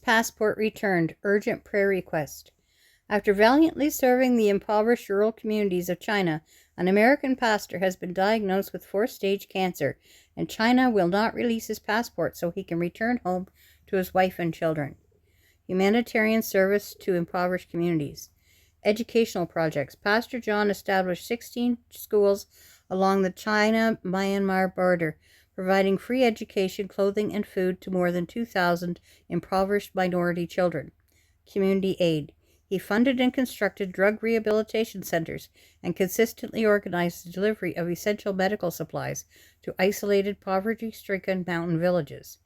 passport returned. Urgent prayer request. After valiantly serving the impoverished rural communities of China, an American pastor has been diagnosed with 4th-stage cancer, and China will not release his passport so he can return home to his wife and children. Humanitarian service to impoverished communities. Educational projects. Pastor John established 16 schools along the China-Myanmar border, providing free education, clothing, and food to more than 2,000 impoverished minority children. Community aid. He funded and constructed drug rehabilitation centers and consistently organized the delivery of essential medical supplies to isolated, poverty-stricken mountain villages.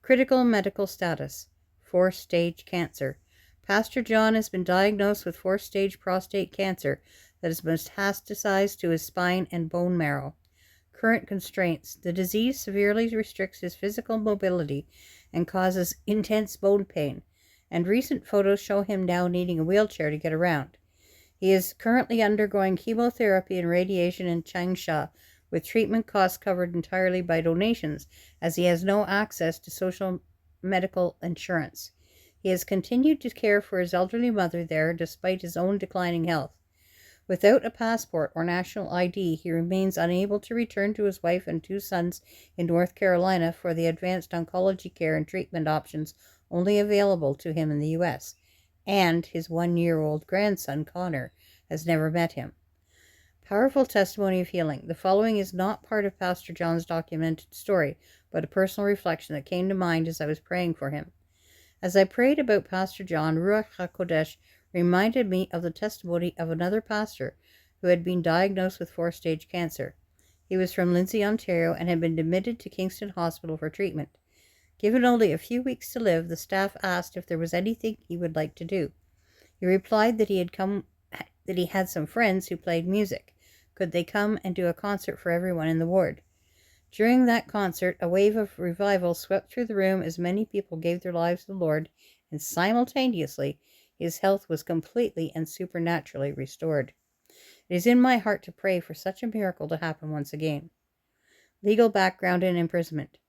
Critical medical status. 4th-stage cancer. Pastor John has been diagnosed with 4th-stage prostate cancer that has metastasized to his spine and bone marrow. Current constraints. The disease severely restricts his physical mobility and causes intense bone pain, and recent photos show him now needing a wheelchair to get around. He is currently undergoing chemotherapy and radiation in Changsha, with treatment costs covered entirely by donations, as he has no access to social medical insurance. He has continued to care for his elderly mother there despite his own declining health. Without a passport or national ID, he remains unable to return to his wife and 2 sons in North Carolina for the advanced oncology care and treatment options only available to him in the U.S., and his 1-year-old grandson, Connor, has never met him. Powerful testimony of healing. The following is not part of Pastor John's documented story, but a personal reflection that came to mind as I was praying for him. As I prayed about Pastor John, Ruach HaKodesh reminded me of the testimony of another pastor who had been diagnosed with 4th-stage cancer. He was from Lindsay, Ontario, and had been admitted to Kingston Hospital for treatment. Given only a few weeks to live, the staff asked if there was anything he would like to do. He replied that he had some friends who played music. Could they come and do a concert for everyone in the ward? During that concert, a wave of revival swept through the room as many people gave their lives to the Lord, and simultaneously his health was completely and supernaturally restored. It is in my heart to pray for such a miracle to happen once again. Legal background and imprisonment.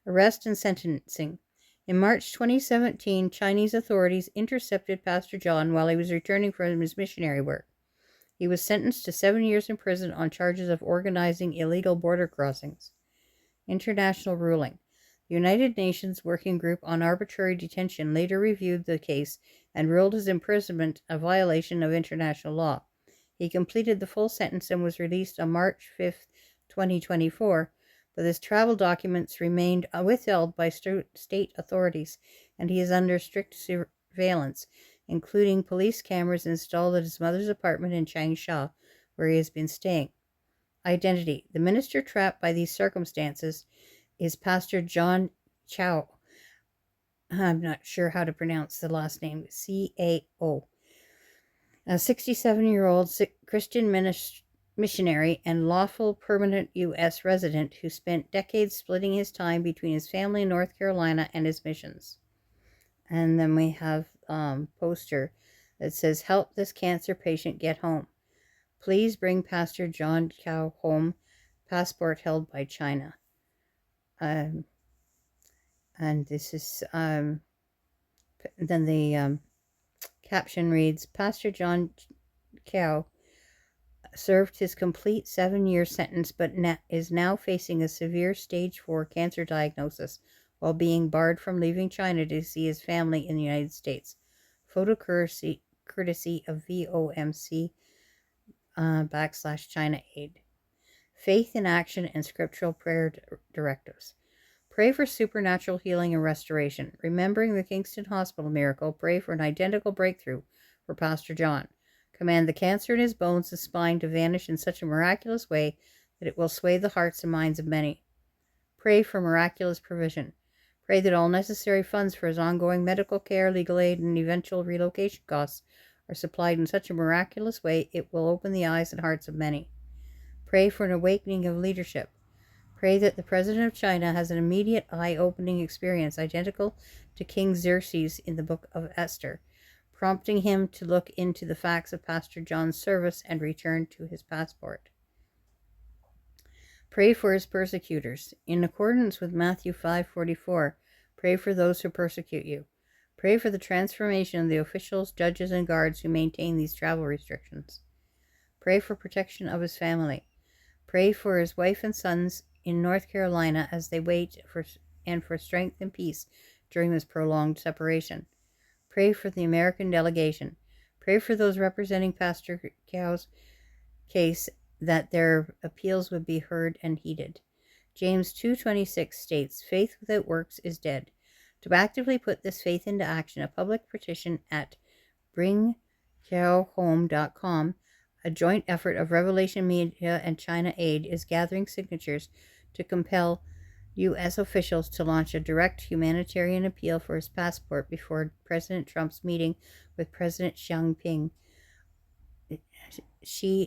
Arrest and sentencing. In March 2017, Chinese authorities intercepted Pastor John while he was returning from his missionary work. He was sentenced to 7 years in prison on charges of organizing illegal border crossings. International ruling. The United Nations Working Group on Arbitrary Detention later reviewed the case and ruled his imprisonment a violation of international law. He completed the full sentence and was released on March 5, 2024, but his travel documents remained withheld by state authorities, and he is under strict surveillance, including police cameras installed at his mother's apartment in Changsha, where he has been staying. Identity. The minister trapped by these circumstances is Pastor John Cao. I'm not sure how to pronounce the last name. C-A-O. A 67-year-old Christian missionary and lawful permanent U.S. resident who spent decades splitting his time between his family in North Carolina and his missions. And then we have a poster that says, "Help this cancer patient get home. Please bring Pastor John Cao home. Passport held by China." And this is, then the caption reads, "Pastor John Cao served his complete 7-year sentence but is now facing a severe stage 4 cancer diagnosis while being barred from leaving China to see his family in the United States." Photo courtesy of VOMC /China Aid. Faith in action and scriptural prayer directives. Pray for supernatural healing and restoration. Remembering the Kingston Hospital miracle, pray for an identical breakthrough for Pastor John. Command the cancer in his bones and spine to vanish in such a miraculous way that it will sway the hearts and minds of many. Pray for miraculous provision. Pray that all necessary funds for his ongoing medical care, legal aid, and eventual relocation costs are supplied in such a miraculous way it will open the eyes and hearts of many. Pray for an awakening of leadership. Pray that the President of China has an immediate eye-opening experience identical to King Xerxes in the book of Esther, prompting him to look into the facts of Pastor John's service and return to his passport. Pray for his persecutors. In accordance with Matthew 5:44, pray for those who persecute you. Pray for the transformation of the officials, judges, and guards who maintain these travel restrictions. Pray for protection of his family. Pray for his wife and sons in North Carolina as they wait for strength and peace during this prolonged separation. Pray for the American delegation. Pray for those representing Pastor Cao's case that their appeals would be heard and heeded. James 2:26 states, "Faith without works is dead." To actively put this faith into action, a public petition at bringcaohome.com, a joint effort of Revelation Media and China Aid, is gathering signatures to compel U.S. officials to launch a direct humanitarian appeal for his passport before President Trump's meeting with President Xi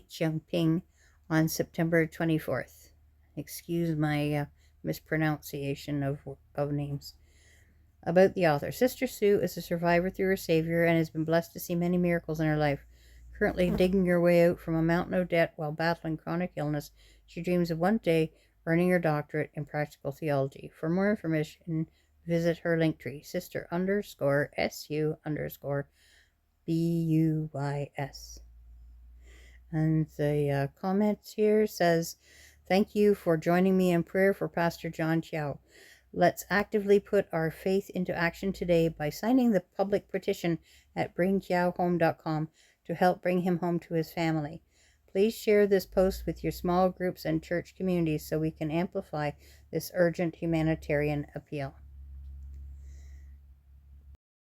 Jinping on September 24th. Excuse my mispronunciation of names. About the author. Sister Sue is a survivor through her Savior and has been blessed to see many miracles in her life. Currently digging her way out from a mountain of debt while battling chronic illness, she dreams of one day earning her doctorate in practical theology. For more information, visit her linktree, sister_SU_BUYS. And the comment here says, "Thank you for joining me in prayer for Pastor John Cao. Let's actively put our faith into action today by signing the public petition at bringcaohome.com to help bring him home to his family. Please share this post with your small groups and church communities so we can amplify this urgent humanitarian appeal."